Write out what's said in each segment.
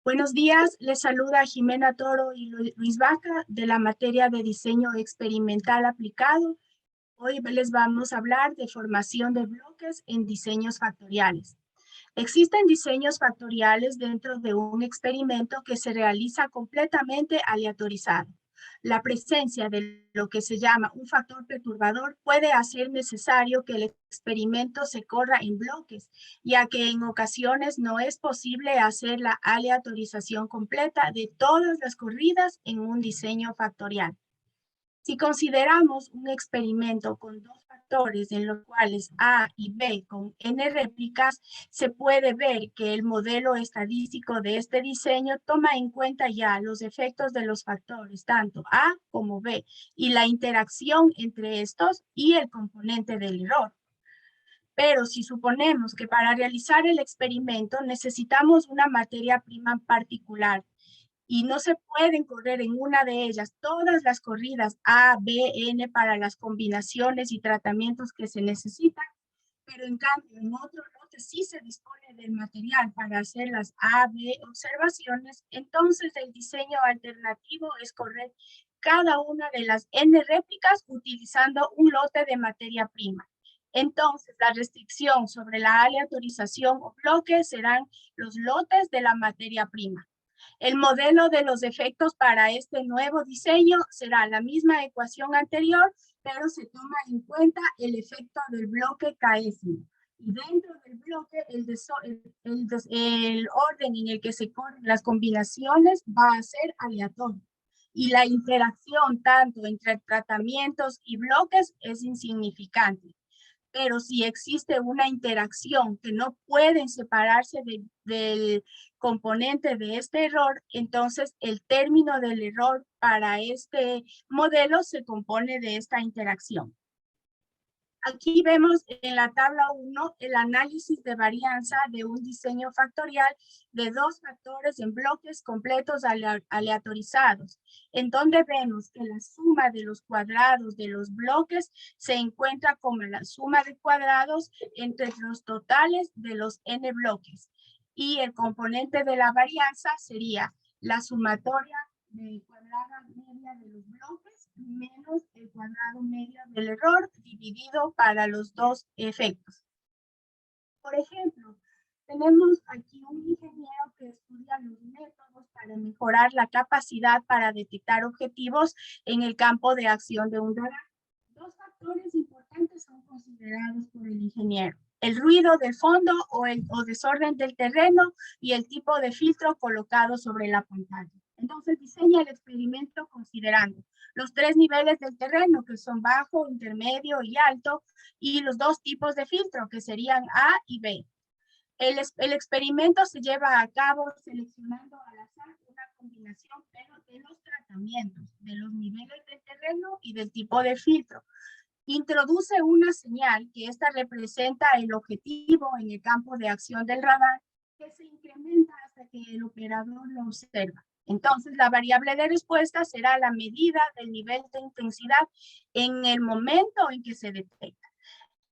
Buenos días, les saluda Jimena Toro y Luis Vaca de la materia de diseño experimental aplicado. Hoy les vamos a hablar de formación de bloques en diseños factoriales. Existen diseños factoriales dentro de un experimento que se realiza completamente aleatorizado. La presencia de lo que se llama un factor perturbador puede hacer necesario que el experimento se corra en bloques, ya que en ocasiones no es posible hacer la aleatorización completa de todas las corridas en un diseño factorial. Si consideramos un experimento con dos factores en los cuales A y B con n réplicas, se puede ver que el modelo estadístico de este diseño toma en cuenta ya los efectos de los factores, tanto A como B, y la interacción entre estos y el componente del error. Pero si suponemos que para realizar el experimento necesitamos una materia prima particular, y no se pueden correr en una de ellas todas las corridas A, B, N para las combinaciones y tratamientos que se necesitan, pero en cambio en otro lote sí se dispone del material para hacer las A, B observaciones, entonces el diseño alternativo es correr cada una de las N réplicas utilizando un lote de materia prima. Entonces, la restricción sobre la aleatorización o bloque serán los lotes de la materia prima. El modelo de los efectos para este nuevo diseño será la misma ecuación anterior, pero se toma en cuenta el efecto del bloque KS. Y dentro del bloque, el orden en el que se corren las combinaciones va a ser aleatorio. Y la interacción tanto entre tratamientos y bloques es insignificante. Pero si existe una interacción que no pueden separarse del componente de este error, entonces el término del error para este modelo se compone de esta interacción. Aquí vemos en la tabla 1 el análisis de varianza de un diseño factorial de dos factores en bloques completos aleatorizados, en donde vemos que la suma de los cuadrados de los bloques se encuentra como la suma de cuadrados entre los totales de los n bloques. Y el componente de la varianza sería la sumatoria de cuadrada media de los bloques menos el cuadrado medio del error dividido para los dos efectos. Por ejemplo, tenemos aquí un ingeniero que estudia los métodos para mejorar la capacidad para detectar objetivos en el campo de acción de un radar. Dos factores importantes son considerados por el ingeniero: el ruido de fondo o desorden del terreno y el tipo de filtro colocado sobre la pantalla. Entonces diseña el experimento considerando los tres niveles del terreno, que son bajo, intermedio y alto, y los dos tipos de filtro, que serían A y B. El experimento se lleva a cabo seleccionando al azar una combinación, pero de los tratamientos, de los niveles del terreno y del tipo de filtro. Introduce una señal que esta representa el objetivo en el campo de acción del radar, que se incrementa hasta que el operador lo observa. Entonces, la variable de respuesta será la medida del nivel de intensidad en el momento en que se detecta.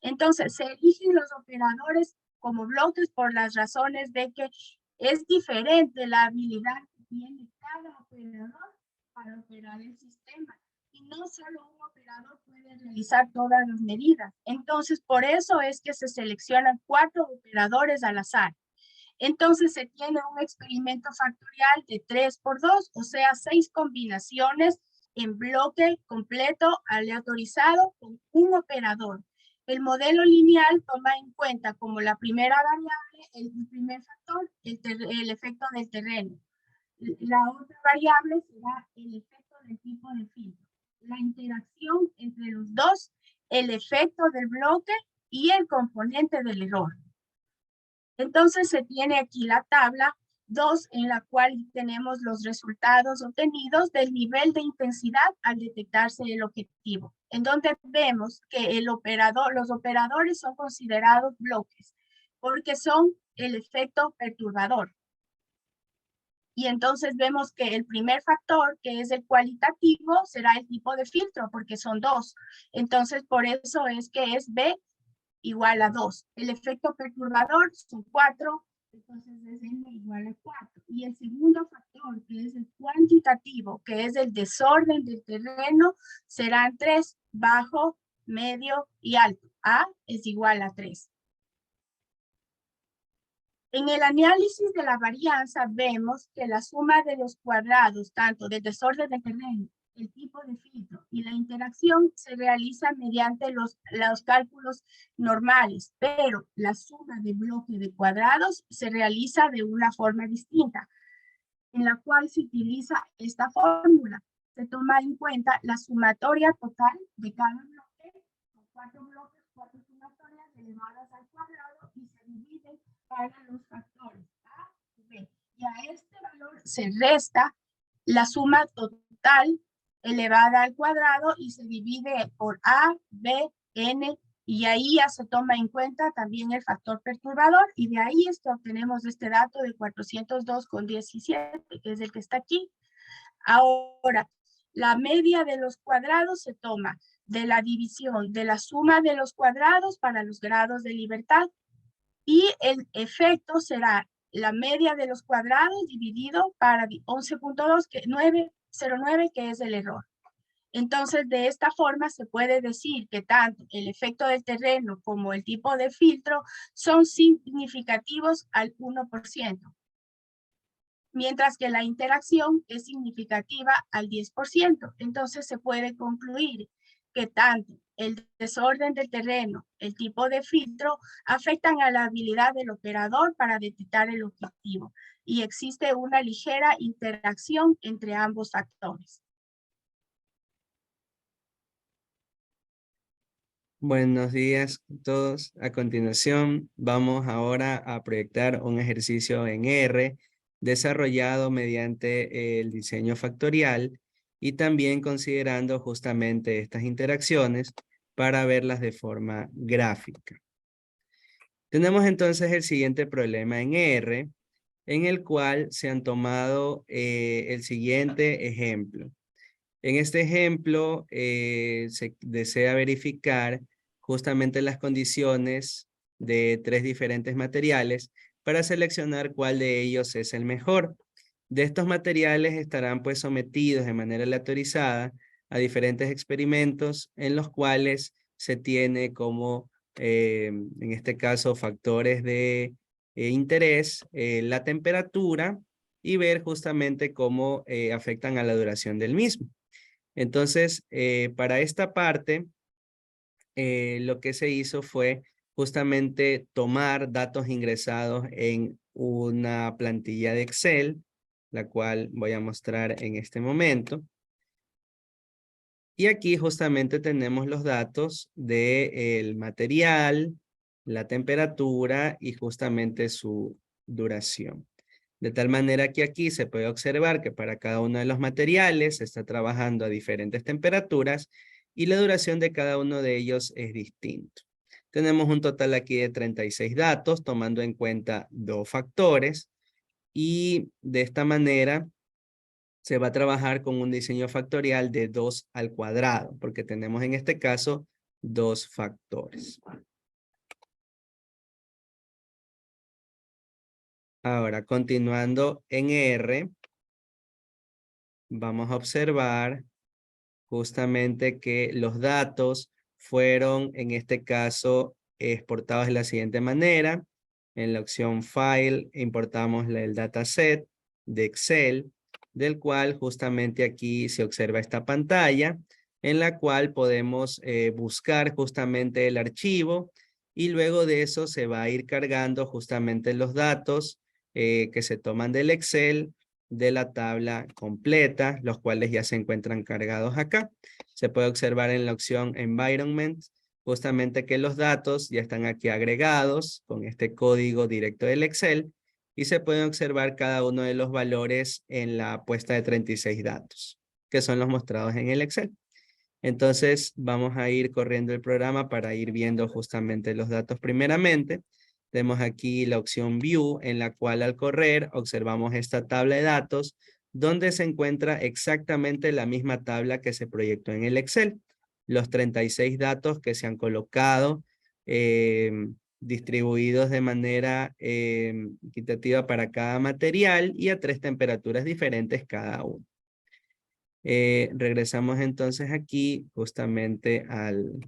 Entonces, se eligen los operadores como bloques por las razones de que es diferente la habilidad que tiene cada operador para operar el sistema. Y no solo un operador puede realizar todas las medidas. Entonces, por eso es que se seleccionan 4 operadores al azar. Entonces, se tiene un experimento factorial de 3 por 2, o sea, 6 combinaciones en bloque completo aleatorizado con un operador. El modelo lineal toma en cuenta como la primera variable el primer factor, el efecto del terreno. La otra variable será el efecto del tipo de filtro, la interacción entre los dos, el efecto del bloque y el componente del error. Entonces se tiene aquí la tabla 2 en la cual tenemos los resultados obtenidos del nivel de intensidad al detectarse el objetivo, en donde vemos que los operadores son considerados bloques porque son el efecto perturbador. Y entonces vemos que el primer factor, que es el cualitativo, será el tipo de filtro, porque son 2. Entonces, por eso es que es B igual a 2. El efecto perturbador son 4 Entonces es n igual a 4. Y el segundo factor, que es el cuantitativo, que es el desorden del terreno, serán 3, bajo, medio y alto. A es igual a 3. En el análisis de la varianza vemos que la suma de los cuadrados, tanto del desorden del terreno, el tipo de filtro y la interacción se realiza mediante los cálculos normales, pero la suma de bloque de cuadrados se realiza de una forma distinta, en la cual se utiliza esta fórmula. Se toma en cuenta la sumatoria total de cada bloque, con 4 bloques, 4 sumatorias elevadas al cuadrado y se divide para los factores A y B. Y a este valor se resta la suma total elevada al cuadrado y se divide por A, B, N, y ahí ya se toma en cuenta también el factor perturbador, y de ahí obtenemos este dato de 402,17, que es el que está aquí. Ahora, la media de los cuadrados se toma de la división de la suma de los cuadrados para los grados de libertad, y el efecto será la media de los cuadrados dividido para 11.2, que 909, que es el error. Entonces, de esta forma se puede decir que tanto el efecto del terreno como el tipo de filtro son significativos al 1%, mientras que la interacción es significativa al 10%. Entonces, se puede concluir que tanto el desorden del terreno, el tipo de filtro, afectan a la habilidad del operador para detectar el objetivo, y existe una ligera interacción entre ambos factores. Buenos días a todos. A continuación, vamos ahora a proyectar un ejercicio en R desarrollado mediante el diseño factorial y también considerando justamente estas interacciones para verlas de forma gráfica. Tenemos entonces el siguiente problema en R, en el cual se han tomado el siguiente ejemplo. En este ejemplo, se desea verificar justamente las condiciones de 3 diferentes materiales para seleccionar cuál de ellos es el mejor. De estos materiales estarán pues sometidos de manera aleatorizada a diferentes experimentos en los cuales se tiene como, en este caso, factores de interés, la temperatura, y ver justamente cómo afectan a la duración del mismo. Entonces, para esta parte, lo que se hizo fue justamente tomar datos ingresados en una plantilla de Excel, la cual voy a mostrar en este momento. Y aquí justamente tenemos los datos del material, la temperatura y justamente su duración. De tal manera que aquí se puede observar que para cada uno de los materiales se está trabajando a diferentes temperaturas y la duración de cada uno de ellos es distinto. Tenemos un total aquí de 36 datos, tomando en cuenta 2 factores, y de esta manera se va a trabajar con un diseño factorial de 2 al cuadrado, porque tenemos en este caso 2 factores. Ahora, continuando en R, vamos a observar justamente que los datos fueron, en este caso, exportados de la siguiente manera. En la opción File, importamos el dataset de Excel, del cual justamente aquí se observa esta pantalla, en la cual podemos buscar justamente el archivo, y luego de eso se va a ir cargando justamente los datos que se toman del Excel, de la tabla completa, los cuales ya se encuentran cargados acá. Se puede observar en la opción Environment justamente que los datos ya están aquí agregados con este código directo del Excel, y se pueden observar cada uno de los valores en la puesta de 36 datos, que son los mostrados en el Excel. Entonces vamos a ir corriendo el programa para ir viendo justamente los datos primeramente. Tenemos aquí la opción View, en la cual al correr observamos esta tabla de datos donde se encuentra exactamente la misma tabla que se proyectó en el Excel. Los 36 datos que se han colocado distribuidos de manera equitativa para cada material y a 3 temperaturas diferentes cada uno. Regresamos entonces aquí justamente al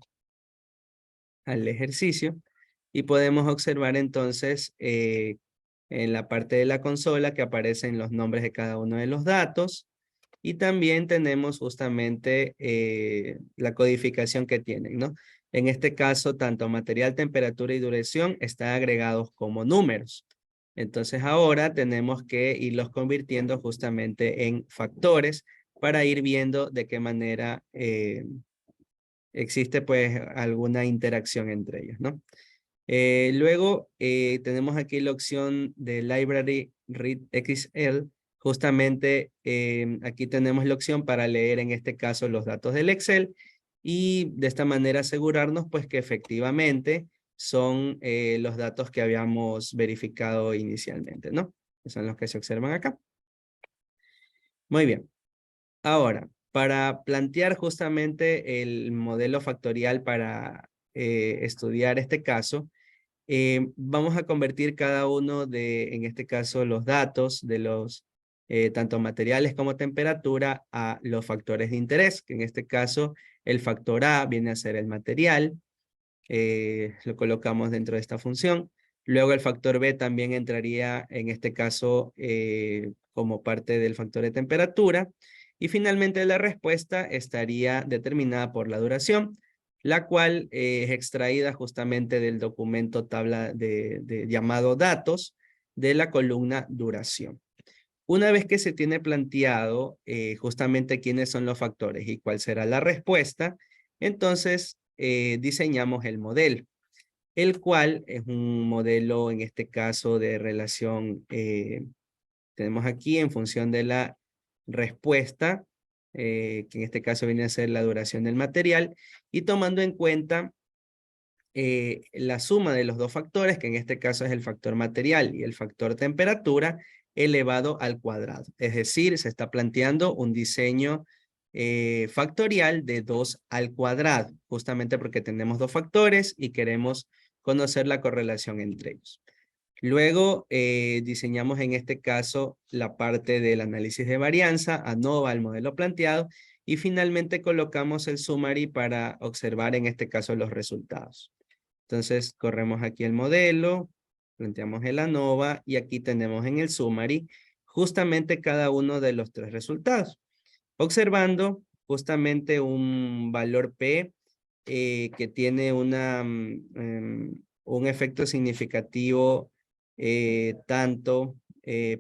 ejercicio y podemos observar entonces en la parte de la consola que aparecen los nombres de cada uno de los datos y también tenemos justamente la codificación que tienen, ¿no? En este caso, tanto material, temperatura y duración están agregados como números. Entonces ahora tenemos que irlos convirtiendo justamente en factores para ir viendo de qué manera existe pues alguna interacción entre ellos, ¿no? Luego tenemos aquí la opción de Library Read XL. Justamente aquí tenemos la opción para leer en este caso los datos del Excel y de esta manera asegurarnos pues que efectivamente son los datos que habíamos verificado inicialmente, ¿no? Que son los que se observan acá. Muy bien. Ahora, para plantear justamente el modelo factorial para estudiar este caso, vamos a convertir cada uno de, en este caso, los datos de los tanto materiales como temperatura a los factores de interés, que en este caso el factor A viene a ser el material, lo colocamos dentro de esta función. Luego el factor B también entraría en este caso como parte del factor de temperatura. Y finalmente la respuesta estaría determinada por la duración, la cual es extraída justamente del documento tabla de llamado datos de la columna duración. Una vez que se tiene planteado justamente quiénes son los factores y cuál será la respuesta, entonces diseñamos el modelo, el cual es un modelo en este caso de relación, tenemos aquí en función de la respuesta, que en este caso viene a ser la duración del material, y tomando en cuenta la suma de los dos factores, que en este caso es el factor material y el factor temperatura, elevado al cuadrado. Es decir, se está planteando un diseño factorial de 2 al cuadrado, justamente porque tenemos dos factores y queremos conocer la correlación entre ellos. Luego diseñamos en este caso la parte del análisis de varianza, ANOVA, el modelo planteado, y finalmente colocamos el summary para observar en este caso los resultados. Entonces corremos aquí el modelo, planteamos el ANOVA y aquí tenemos en el summary justamente cada uno de los 3 resultados. Observando justamente un valor P que tiene un efecto significativo tanto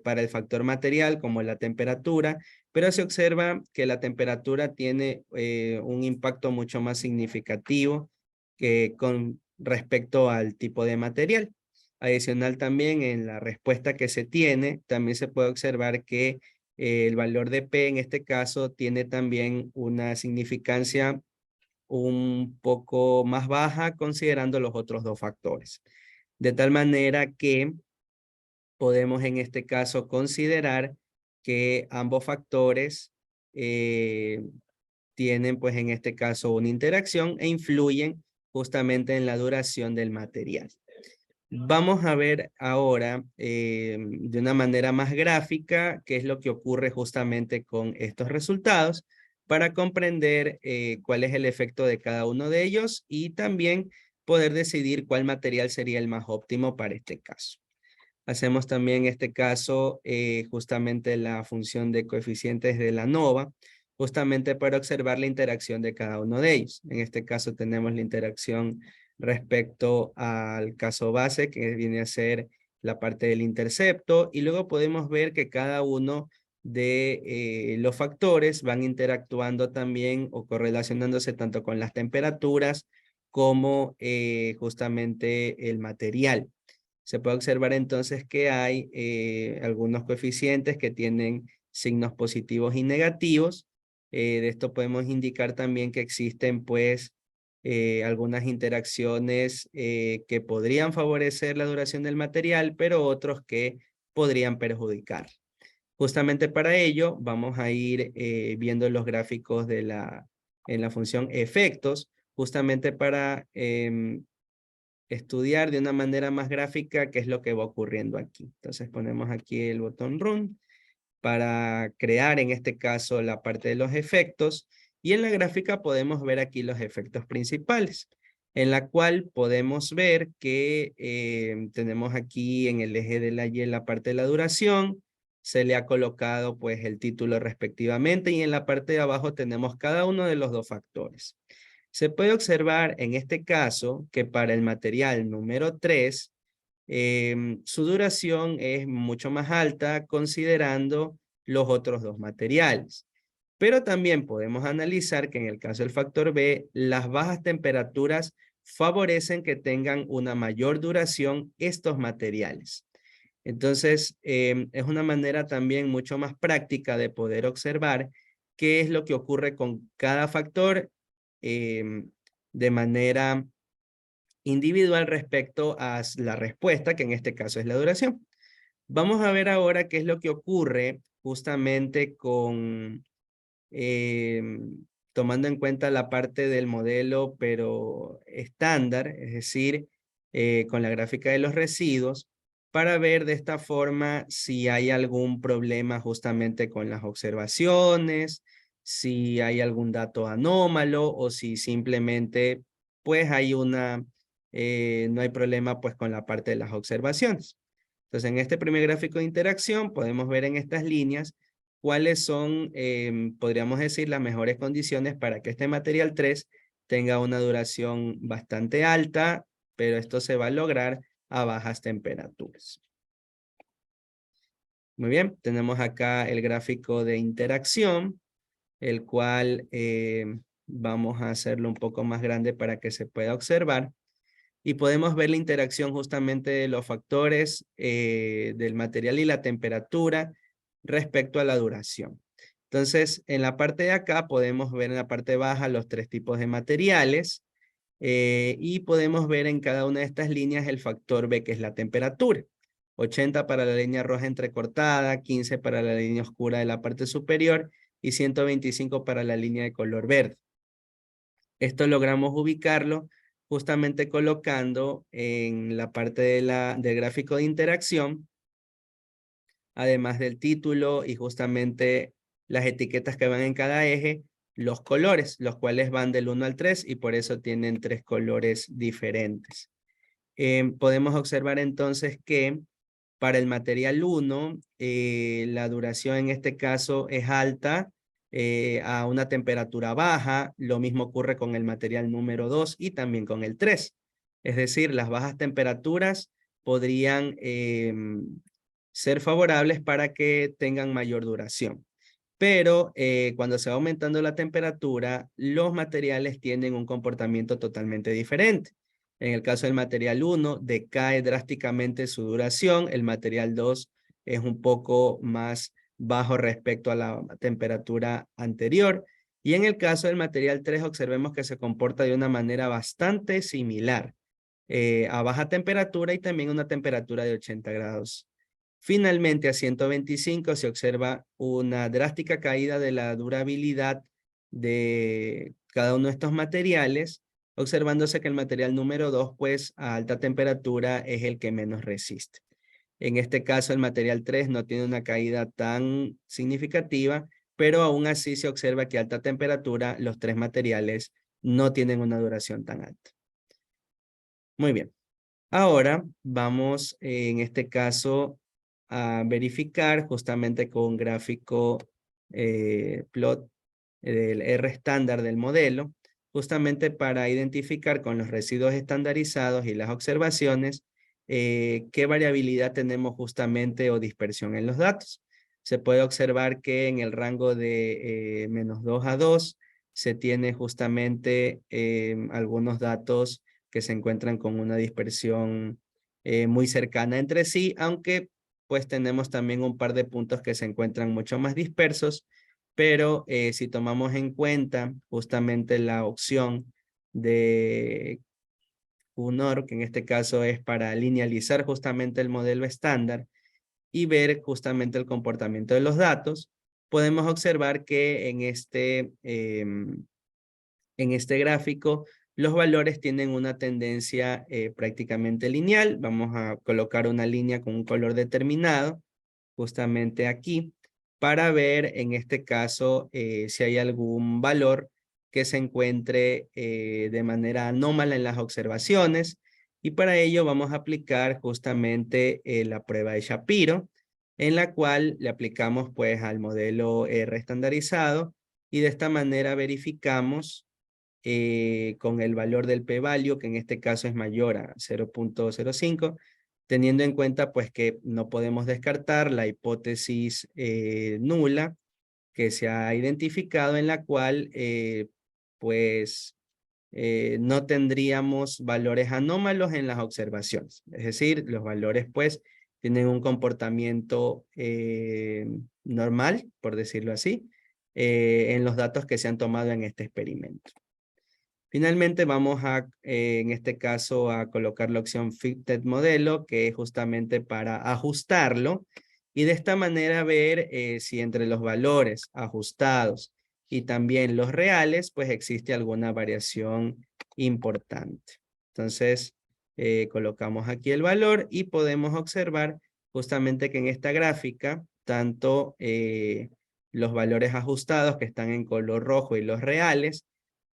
para el factor material como la temperatura, pero se observa que la temperatura tiene un impacto mucho más significativo que con respecto al tipo de material. Adicional también en la respuesta que se tiene, también se puede observar que el valor de P en este caso tiene también una significancia un poco más baja considerando los otros dos factores. De tal manera que podemos en este caso considerar que ambos factores tienen pues en este caso una interacción e influyen justamente en la duración del material. Vamos a ver ahora de una manera más gráfica qué es lo que ocurre justamente con estos resultados para comprender cuál es el efecto de cada uno de ellos y también poder decidir cuál material sería el más óptimo para este caso. Hacemos también en este caso justamente la función de coeficientes de la ANOVA, justamente para observar la interacción de cada uno de ellos. En este caso tenemos la interacción respecto al caso base, que viene a ser la parte del intercepto, y luego podemos ver que cada uno de los factores van interactuando también o correlacionándose tanto con las temperaturas como justamente el material. Se puede observar entonces que hay algunos coeficientes que tienen signos positivos y negativos. De esto podemos indicar también que existen pues algunas interacciones que podrían favorecer la duración del material, pero otros que podrían perjudicar. Justamente para ello vamos a ir viendo los gráficos en la función efectos, justamente para estudiar de una manera más gráfica qué es lo que va ocurriendo aquí. Entonces ponemos aquí el botón Run para crear en este caso la parte de los efectos, y en la gráfica podemos ver aquí los efectos principales, en la cual podemos ver que tenemos aquí en el eje de la Y la parte de la duración, se le ha colocado pues el título respectivamente, y en la parte de abajo tenemos cada uno de los dos factores. Se puede observar en este caso que para el material número 3, su duración es mucho más alta considerando los otros dos materiales. Pero también podemos analizar que en el caso del factor B, las bajas temperaturas favorecen que tengan una mayor duración estos materiales. Entonces, es una manera también mucho más práctica de poder observar qué es lo que ocurre con cada factor de manera individual respecto a la respuesta, que en este caso es la duración. Vamos a ver ahora qué es lo que ocurre justamente con, tomando en cuenta la parte del modelo, pero estándar, es decir, con la gráfica de los residuos, para ver de esta forma si hay algún problema justamente con las observaciones, si hay algún dato anómalo o si simplemente pues hay una, no hay problema pues con la parte de las observaciones. Entonces en este primer gráfico de interacción podemos ver en estas líneas cuáles son, podríamos decir, las mejores condiciones para que este material 3 tenga una duración bastante alta, pero esto se va a lograr a bajas temperaturas. Muy bien, tenemos acá el gráfico de interacción, el cual vamos a hacerlo un poco más grande para que se pueda observar. Y podemos ver la interacción justamente de los factores del material y la temperatura respecto a la duración. Entonces, en la parte de acá podemos ver en la parte baja los tres tipos de materiales y podemos ver en cada una de estas líneas el factor B, que es la temperatura. 80 para la línea roja entrecortada, 15 para la línea oscura de la parte superior y 125 para la línea de color verde. Esto logramos ubicarlo justamente colocando en la parte del gráfico de interacción, además del título y justamente las etiquetas que van en cada eje, los colores, los cuales van del 1 al 3 y por eso tienen 3 colores diferentes. Podemos observar entonces que para el material 1, la duración en este caso es alta a una temperatura baja. Lo mismo ocurre con el material número 2 y también con el 3. Es decir, las bajas temperaturas podrían ser favorables para que tengan mayor duración. Pero cuando se va aumentando la temperatura, los materiales tienen un comportamiento totalmente diferente. En el caso del material 1, decae drásticamente su duración. El material 2 es un poco más bajo respecto a la temperatura anterior. Y en el caso del material 3, observemos que se comporta de una manera bastante similar a baja temperatura y también una temperatura de 80 grados. Finalmente, a 125 se observa una drástica caída de la durabilidad de cada uno de estos materiales, observándose que el material número 2, pues a alta temperatura es el que menos resiste. En este caso, el material 3 no tiene una caída tan significativa, pero aún así se observa que a alta temperatura los tres materiales no tienen una duración tan alta. Muy bien. Ahora vamos en este caso a verificar justamente con un gráfico plot del R estándar del modelo, justamente para identificar con los residuos estandarizados y las observaciones qué variabilidad tenemos justamente o dispersión en los datos. Se puede observar que en el rango de -2 a 2 se tiene justamente algunos datos que se encuentran con una dispersión muy cercana entre sí, aunque pues tenemos también un par de puntos que se encuentran mucho más dispersos, pero si tomamos en cuenta justamente la opción de UNOR, que en este caso es para linealizar justamente el modelo estándar y ver justamente el comportamiento de los datos, podemos observar que en este gráfico los valores tienen una tendencia prácticamente lineal. Vamos a colocar una línea con un color determinado, justamente aquí, para ver en este caso si hay algún valor que se encuentre de manera anómala en las observaciones. Y para ello vamos a aplicar justamente la prueba de Shapiro, en la cual le aplicamos pues al modelo R estandarizado y de esta manera verificamos con el valor del p-value, que en este caso es mayor a 0.05, teniendo en cuenta pues que no podemos descartar la hipótesis nula que se ha identificado, en la cual pues no tendríamos valores anómalos en las observaciones. Es decir, los valores pues tienen un comportamiento normal, por decirlo así, en los datos que se han tomado en este experimento. Finalmente vamos a, en este caso, a colocar la opción Fitted Modelo, que es justamente para ajustarlo y de esta manera ver si entre los valores ajustados y también los reales, pues existe alguna variación importante. Entonces, colocamos aquí el valor y podemos observar justamente que en esta gráfica, tanto los valores ajustados que están en color rojo y los reales,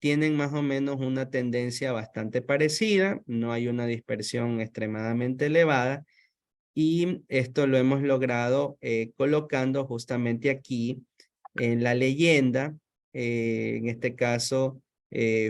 tienen más o menos una tendencia bastante parecida, no hay una dispersión extremadamente elevada y esto lo hemos logrado colocando justamente aquí en la leyenda, en este caso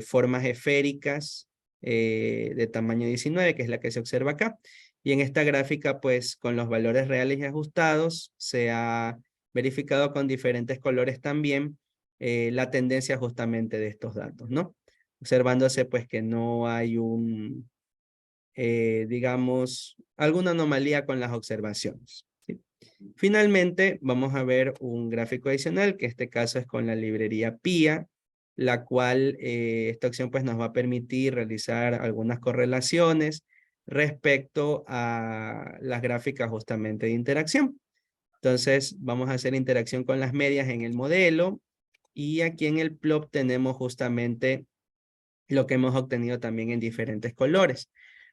formas esféricas de tamaño 19, que es la que se observa acá, y en esta gráfica pues con los valores reales y ajustados se ha verificado con diferentes colores también la tendencia justamente de estos datos, ¿no? Observándose pues que no hay un, digamos, alguna anomalía con las observaciones, ¿sí? Finalmente vamos a ver un gráfico adicional, que en este caso es con la librería PIA, la cual esta opción pues nos va a permitir realizar algunas correlaciones respecto a las gráficas justamente de interacción. Entonces vamos a hacer interacción con las medias en el modelo y aquí en el plot tenemos justamente lo que hemos obtenido también en diferentes colores.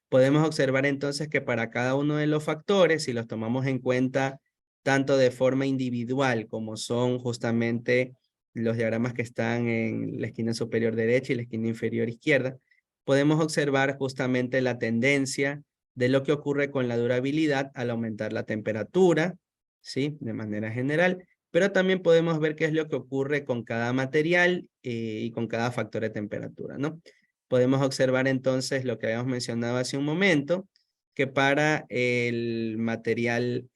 Podemos observar entonces que para cada uno de los factores, si los tomamos en cuenta tanto de forma individual como son justamente los diagramas que están en la esquina superior derecha y la esquina inferior izquierda, podemos observar justamente la tendencia de lo que ocurre con la durabilidad al aumentar la temperatura, ¿sí? De manera general, pero también podemos ver qué es lo que ocurre con cada material y con cada factor de temperatura, ¿no? Podemos observar entonces lo que habíamos mencionado hace un momento, que para el material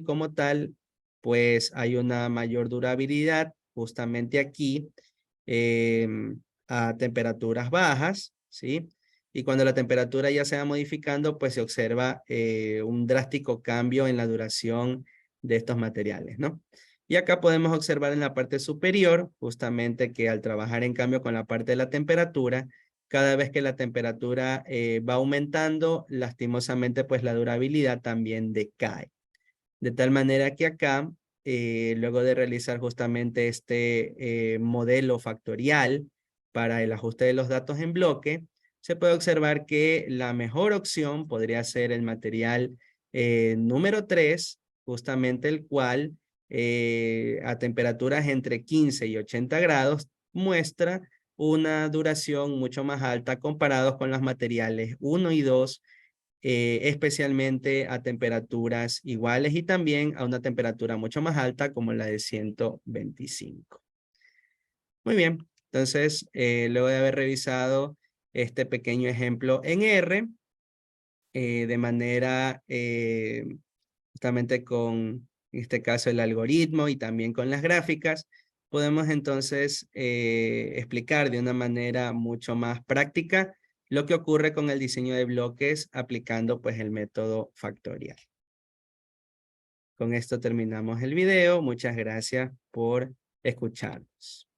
como tal, pues hay una mayor durabilidad justamente aquí a temperaturas bajas, ¿sí? Y cuando la temperatura ya se va modificando, pues se observa un drástico cambio en la duración de estos materiales, ¿no? Y acá podemos observar en la parte superior, justamente que al trabajar en cambio con la parte de la temperatura, cada vez que la temperatura va aumentando, lastimosamente pues la durabilidad también decae. De tal manera que acá, luego de realizar justamente este modelo factorial para el ajuste de los datos en bloque, se puede observar que la mejor opción podría ser el material número 3, justamente el cual a temperaturas entre 15 y 80 grados muestra una duración mucho más alta comparados con los materiales 1 y 2, especialmente a temperaturas iguales y también a una temperatura mucho más alta como la de 125. Muy bien, entonces luego de haber revisado este pequeño ejemplo en R, de manera justamente con, en este caso, el algoritmo y también con las gráficas, podemos entonces explicar de una manera mucho más práctica lo que ocurre con el diseño de bloques aplicando pues el método factorial. Con esto terminamos el video. Muchas gracias por escucharnos.